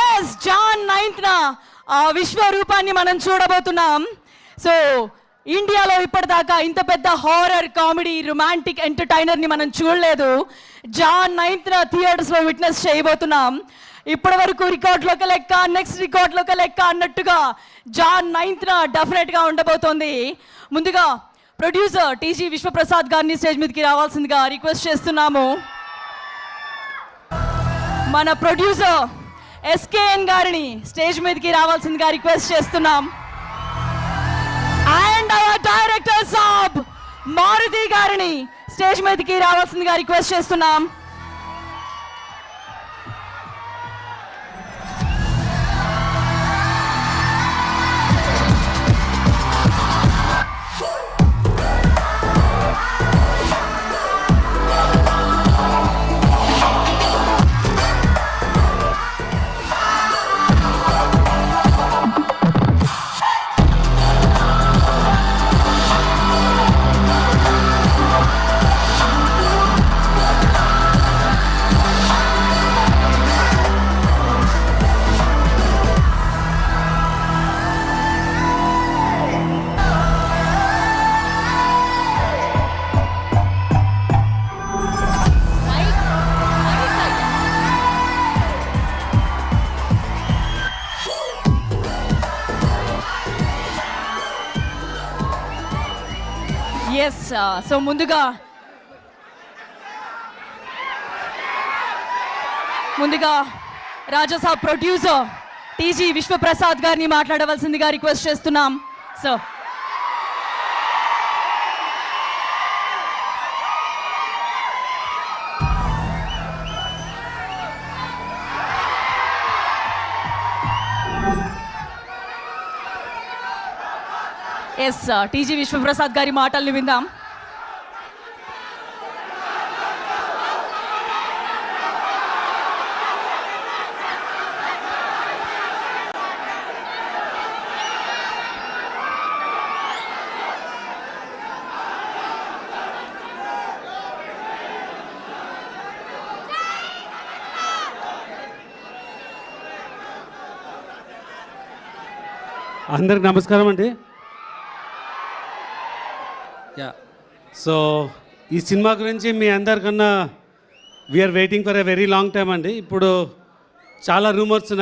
Yes John 9th ఆ విశ్వరూపాన్ని మనం చూడబోతున్నాం. సో ఇండియాలో ఇప్పటిదాకా ఇంత పెద్ద హారర్ కామెడీ రొమాంటిక్ ఎంటర్టైనర్ని మనం చూడలేదు. జాన్ 9th థియేటర్స్లో విట్నెస్ చేయబోతున్నాం. ఇప్పటి వరకు రికార్డులోకి లెక్క, నెక్స్ట్ రికార్డులోకి లెక్క అన్నట్టుగా జాన్ 9th డెఫినెట్గా ఉండబోతోంది. ముందుగా ప్రొడ్యూసర్ టీజీ విశ్వప్రసాద్ గారిని స్టేజ్ మీదకి రావాల్సిందిగా రిక్వెస్ట్ చేస్తున్నాము. మన ప్రొడ్యూసర్ ఎస్కేఎన్ గారిని స్టేజ్ మీదకి రావాల్సిందిగా రిక్వెస్ట్ చేస్తున్నాం. అండ్ అవర్ డైరెక్టర్ సాబ్ మారుతి గారిని స్టేజ్ మీదకి రావాల్సిందిగా రిక్వెస్ట్ చేస్తున్నాం. ఎస్ సో ముందుగా రాజాసాబ్ ప్రొడ్యూసర్ టీజీ విశ్వప్రసాద్ గారిని మాట్లాడవలసిందిగా రిక్వెస్ట్ చేస్తున్నాం. సో ఎస్ టీజీ విశ్వప్రసాద్ గారి మాటల్ని విందాం. అందరికి నమస్కారం అండి. సో ఈ సినిమా గురించి మీ అందరికన్నా we are waiting for a very long time అండి. ఇప్పుడు చాలా రూమర్స్